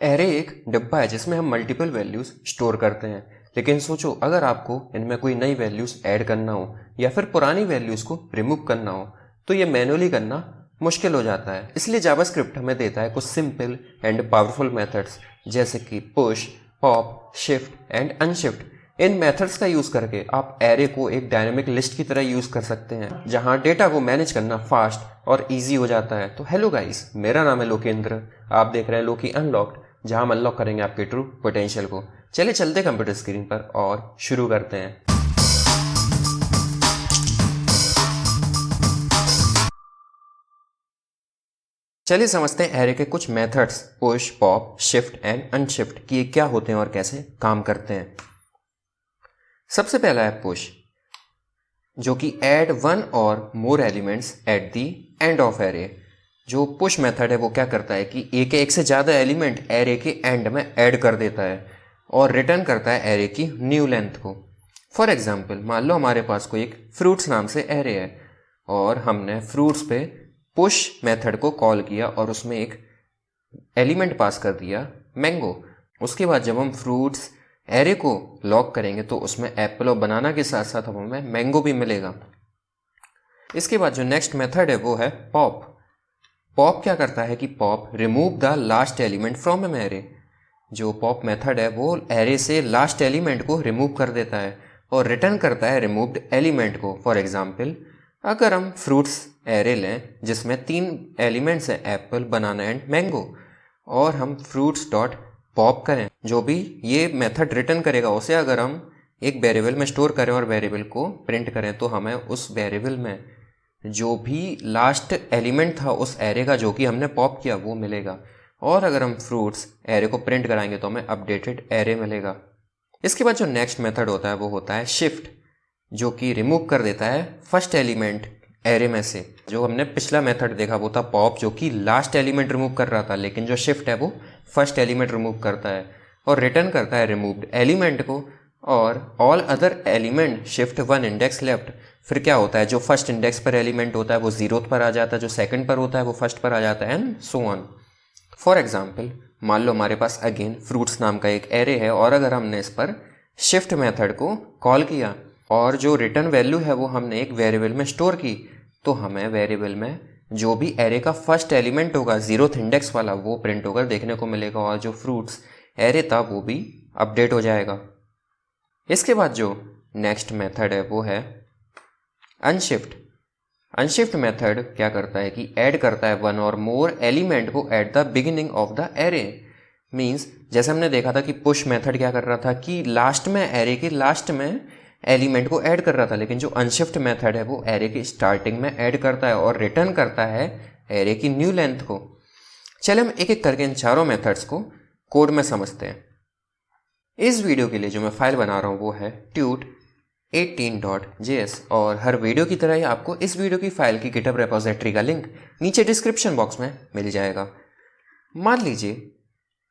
Array एक डिब्बा है जिसमें हम मल्टीपल वैल्यूज स्टोर करते हैं। लेकिन सोचो, अगर आपको इनमें कोई नई वैल्यूज ऐड करना हो या फिर पुरानी वैल्यूज को रिमूव करना हो तो ये मैनुअली करना मुश्किल हो जाता है। इसलिए जावास्क्रिप्ट हमें देता है कुछ सिंपल एंड पावरफुल मेथड्स जैसे कि push, pop, shift and unshift. In methods का यूज करके आप एरे को एक डायनेमिक लिस्ट की तरह यूज कर सकते हैं जहां डेटा को मैनेज करना फास्ट और इजी हो जाता है। तो हेलो गाइस, मेरा नाम है लोकेंद्र। आप देख रहे हैं लोकी अनलॉक्ड, जहां हम अनलॉक करेंगे आपके ट्रू पोटेंशियल को। चलिए चलते कंप्यूटर स्क्रीन पर और शुरू करते हैं। चलिए समझते हैं एरे के कुछ methods push, pop, shift and unshift कि ये क्या होते हैं और कैसे काम करते हैं। सबसे पहला है पुश, जो कि ऐड वन और more elements at the end of array. जो पुश मेथड है वो क्या करता है कि एक से ज़्यादा एलिमेंट एरे के एंड में ऐड कर देता है और रिटर्न करता है एरे की न्यू लेंथ को। फॉर एग्जांपल, मान लो हमारे पास कोई एक फ्रूट्स नाम से एरे है और हमने फ्रूट्स पे पुश मेथड को कॉल किया और उसमें एक एलिमेंट पास कर दिया मैंगो। उसके बाद जब हम फ्रूट्स एरे को लॉक करेंगे तो उसमें एप्पल और बनाना के साथ साथ हमें मैंगो भी मिलेगा। इसके बाद जो नेक्स्ट मेथड है वो है पॉप। पॉप क्या करता है कि pop remove the last element from an array. जो पॉप मेथड है वो एरे से लास्ट एलिमेंट को रिमूव कर देता है और रिटर्न करता है रिमूव्ड एलिमेंट को। फॉर एग्जांपल, अगर हम फ्रूट्स एरे लें जिसमें 3 एलिमेंट्स हैं एप्पल, बनाना एंड मैंगो, और हम फ्रूट्स डॉट पॉप करें, जो भी ये मेथड रिटर्न करेगा उसे अगर हम एक वेरिएबल में स्टोर करें और वेरिएबल को प्रिंट करें तो हमें उस वेरिएबल में जो भी लास्ट एलिमेंट था उस एरे का जो कि हमने पॉप किया वो मिलेगा। और अगर हम फ्रूट्स एरे को प्रिंट कराएंगे तो हमें अपडेटेड एरे मिलेगा। इसके बाद जो नेक्स्ट मेथड होता है वो होता है शिफ्ट, जो कि रिमूव कर देता है फर्स्ट एलिमेंट एरे में से। जो हमने पिछला मेथड देखा वो था पॉप, जो कि लास्ट एलिमेंट रिमूव कर रहा था, लेकिन जो शिफ्ट है वो फर्स्ट एलिमेंट रिमूव करता है और रिटर्न करता है रिमूव्ड एलिमेंट को। और all other element shift one index left. फिर क्या होता है, जो फर्स्ट इंडेक्स पर एलिमेंट होता है वो जीरो पर आ जाता है, जो सेकंड पर होता है वो फर्स्ट पर आ जाता है, and so on. For example, मान लो हमारे पास अगेन फ्रूट्स नाम का एक एरे है और अगर हमने इस पर शिफ्ट मेथड को कॉल किया और जो रिटर्न वैल्यू है वो हमने एक वेरिएबल में स्टोर की, तो हमें वेरिएबल में जो भी एरे का फर्स्ट एलिमेंट होगा जीरोथ इंडेक्स वाला वो प्रिंट होकर देखने को मिलेगा और जो फ्रूट्स एरे था वो भी अपडेट हो जाएगा। इसके बाद जो नेक्स्ट मेथड है वो है अनशिफ्ट। अनशिफ्ट मेथड क्या करता है कि ऐड करता है वन और मोर एलिमेंट को at the beginning of the array. Means जैसे हमने देखा था कि पुश मेथड क्या कर रहा था कि लास्ट में एरे के लास्ट में एलिमेंट को ऐड कर रहा था, लेकिन जो अनशिफ्ट मेथड है वो एरे की स्टार्टिंग में ऐड करता है और रिटर्न करता है एरे की न्यू लेंथ को। चलिए हम एक एक करके इन चारों मेथड्स को कोड में समझते हैं। इस वीडियो के लिए जो मैं फाइल बना रहा हूँ वो है tut18.js और हर वीडियो की तरह ही आपको इस वीडियो की फाइल की गिटहब रेपोजिटरी का लिंक नीचे डिस्क्रिप्शन बॉक्स में मिल जाएगा। मान लीजिए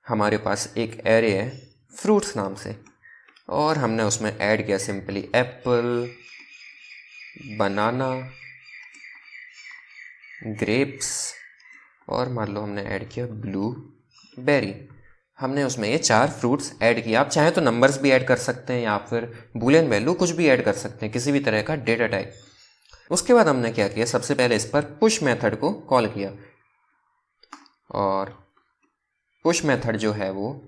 हमारे पास एक एरे है फ्रूट्स नाम से और हमने उसमें ऐड किया सिंपली एप्पल, बनाना, ग्रेप्स और मान लो हमने ऐड किया ब्लूबेरी। हमने उसमें ये 4 फ्रूट्स ऐड किया। आप चाहें तो नंबर्स भी ऐड कर सकते हैं या फिर बूलियन वैल्यू कुछ भी ऐड कर सकते हैं, किसी भी तरह का डेटा टाइप। उसके बाद हमने क्या किया, सबसे पहले इस पर पुश मेथड को कॉल किया और पुश मेथड जो है वो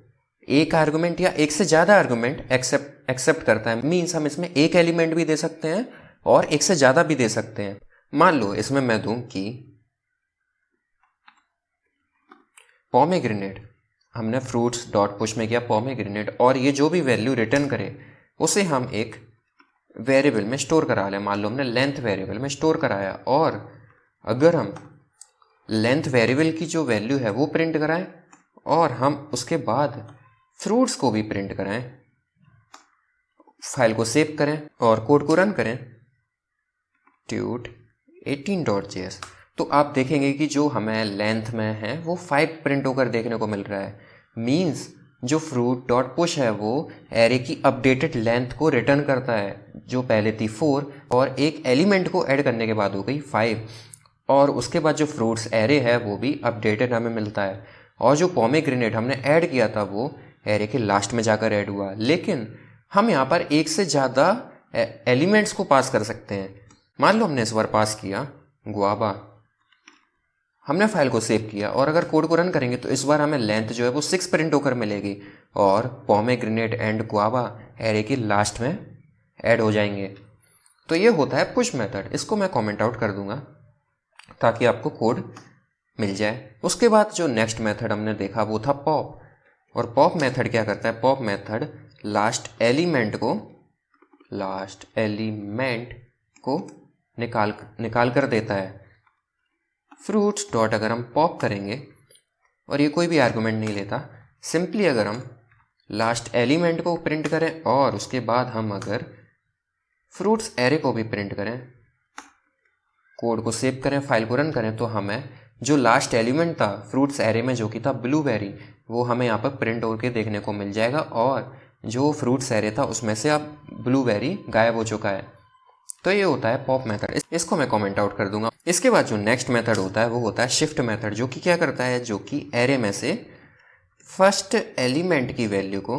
एक आर्गुमेंट या एक से ज़्यादा आर्गुमेंट एक्सेप्ट करता है। मीन्स हम इसमें एक एलिमेंट भी दे सकते हैं और एक से ज़्यादा भी दे सकते हैं। मान लो इसमें मैं दूं कि पोमेग्रेनेट। हमने फ्रूट्स डॉट पुश में किया पोमेग्रेनेट और ये जो भी वैल्यू रिटर्न करे उसे हम एक वेरिएबल में स्टोर करा लें। मान लो हमने लेंथ वेरिएबल में स्टोर कराया और अगर हम लेंथ वेरिएबल की जो वैल्यू है वो प्रिंट कराएं और हम उसके बाद फ्रूट्स को भी प्रिंट कराएं, फाइल को सेव करें और कोड को रन करें tut18.js, तो आप देखेंगे कि जो हमें लेंथ में है वो 5 प्रिंट होकर देखने को मिल रहा है। मीन्स जो फ्रूट डॉट पुश है वो एरे की अपडेटेड लेंथ को रिटर्न करता है, जो पहले थी 4 और एक एलिमेंट को ऐड करने के बाद हो गई 5, और उसके बाद जो फ्रूट्स एरे है वो भी अपडेटेड हमें मिलता है। और जो पोमेग्रेनेट हमने ऐड किया था वो एरे के लास्ट में जाकर ऐड हुआ। लेकिन हम यहाँ पर एक से ज़्यादा एलिमेंट्स को पास कर सकते हैं। मान लो हमने इस बार पास किया गुआवा, हमने फाइल को सेव किया और अगर कोड को रन करेंगे तो इस बार हमें लेंथ जो है वो 6 प्रिंट होकर मिलेगी और पोमेग्रेनेट एंड गुआवा एरे के लास्ट में ऐड हो जाएंगे। तो ये होता है पुश मेथड। इसको मैं कमेंट आउट कर दूंगा ताकि आपको कोड मिल जाए। उसके बाद जो नेक्स्ट मेथड हमने देखा वो था पॉप। और पॉप मेथड क्या करता है? पॉप मेथड लास्ट एलिमेंट को निकाल कर देता है। फ्रूट्स डॉट अगर हम पॉप करेंगे और ये कोई भी आर्गुमेंट नहीं लेता, सिंपली अगर हम लास्ट एलिमेंट को प्रिंट करें और उसके बाद हम अगर फ्रूट्स एरे को भी प्रिंट करें, कोड को सेव करें, फाइल को रन करें, तो हमें जो लास्ट एलिमेंट था फ्रूट्स एरे में जो कि था ब्लूबेरी, वो हमें यहाँ पर प्रिंट होकर देखने को मिल जाएगा और जो फ्रूट्स एरे था उसमें से अब ब्लूबेरी गायब हो चुका है। तो ये होता है पॉप मेथड। इसको मैं कमेंट आउट कर दूंगा। इसके बाद जो नेक्स्ट मेथड होता है वो होता है शिफ्ट मेथड, जो कि क्या करता है, जो कि एरे में से फर्स्ट एलिमेंट की वैल्यू को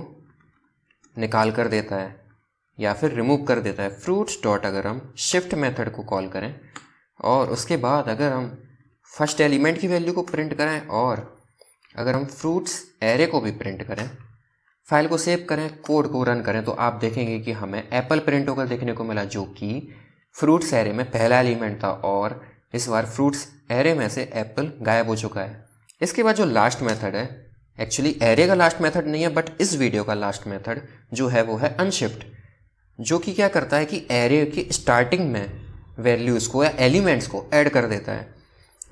निकाल कर देता है या फिर रिमूव कर देता है। फ्रूट्स डॉट अगर हम शिफ्ट मेथड को कॉल करें और उसके बाद अगर हम फर्स्ट एलिमेंट की वैल्यू को प्रिंट करें और अगर हम फ्रूट्स एरे को भी प्रिंट करें, फाइल को सेव करें, कोड को रन करें, तो आप देखेंगे कि हमें एप्पल प्रिंट होकर देखने को मिला, जो कि फ्रूट्स एरे में पहला एलिमेंट था और इस बार फ्रूट्स एरे में से एप्पल गायब हो चुका है। इसके बाद जो लास्ट मेथड है, एक्चुअली एरे का लास्ट मेथड नहीं है बट इस वीडियो का लास्ट मेथड जो है वो है अनशिफ्ट, जो कि क्या करता है कि एरे की स्टार्टिंग में वैल्यूज़ को या एलिमेंट्स को ऐड कर देता है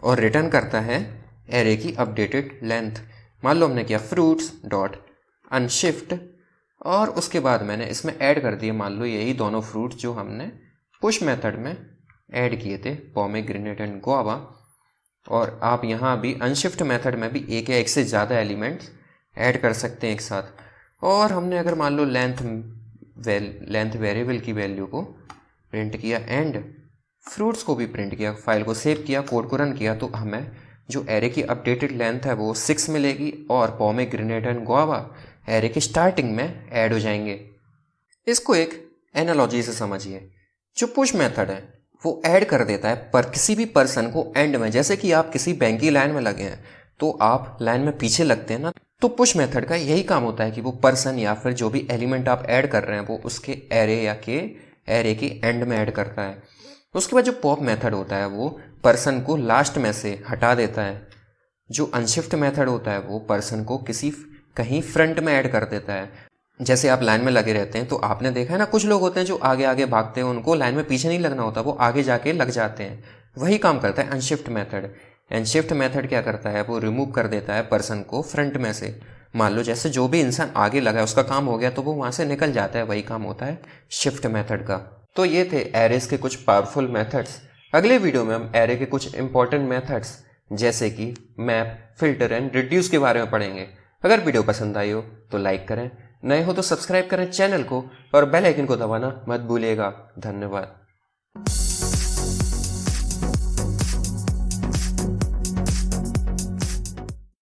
और रिटर्न करता है एरे की अपडेटेड लेंथ। मान लो हमने किया फ्रूट्स डॉट अनशिफ्ट और उसके बाद मैंने इसमें ऐड कर दिए, मान लो यही दोनों फ्रूट जो हमने पुश मेथड में ऐड किए थे, पोमेग्रेनेट एंड गुआवा। और आप यहाँ भी अनशिफ्ट मेथड में भी एक या एक से ज़्यादा एलिमेंट्स ऐड कर सकते हैं एक साथ। और हमने अगर मान लो लेंथ वेरिएबल की वैल्यू को प्रिंट किया एंड फ्रूट्स को भी प्रिंट किया, फाइल को सेव किया, कोड को रन किया, तो हमें जो एरे की अपडेटेड लेंथ है वो 6 मिलेगी और पोमेग्रेनेट एंड गुआवा एरे की स्टार्टिंग में ऐड हो जाएंगे। इसको एक एनालॉजी से समझिए। जो पुश मेथड है वो ऐड कर देता है पर किसी भी पर्सन को एंड में, जैसे कि आप किसी बैंक की लाइन में लगे हैं तो आप लाइन में पीछे लगते हैं ना, तो पुश मेथड का यही काम होता है कि वो पर्सन या फिर जो भी एलिमेंट आप ऐड कर रहे हैं वो उसके एरे या के एरे के एंड में ऐड करता है। उसके बाद जो पॉप मेथड होता है वो पर्सन को लास्ट में से हटा देता है। जो अनशिफ्ट मेथड होता है वो पर्सन को कहीं फ्रंट में ऐड कर देता है। जैसे आप लाइन में लगे रहते हैं तो आपने देखा है ना, कुछ लोग होते हैं जो आगे आगे भागते हैं, उनको लाइन में पीछे नहीं लगना होता, वो आगे जाके लग जाते हैं। वही काम करता है अनशिफ्ट मेथड। अनशिफ्ट मेथड क्या करता है, वो रिमूव कर देता है पर्सन को फ्रंट में से। मान लो जैसे जो भी इंसान आगे लगा है उसका काम हो गया तो वो वहाँ से निकल जाता है, वही काम होता है शिफ्ट मेथड का। तो ये थे एरेस के कुछ पावरफुल मेथड्स। अगले वीडियो में हम एरे के कुछ इंपॉर्टेंट मेथड्स जैसे कि मैप, फिल्टर एंड रिड्यूस के बारे में पढ़ेंगे। अगर वीडियो पसंद आई हो तो लाइक करें, नए हो तो सब्सक्राइब करें चैनल को और बेल आइकन को दबाना मत भूलिएगा। धन्यवाद।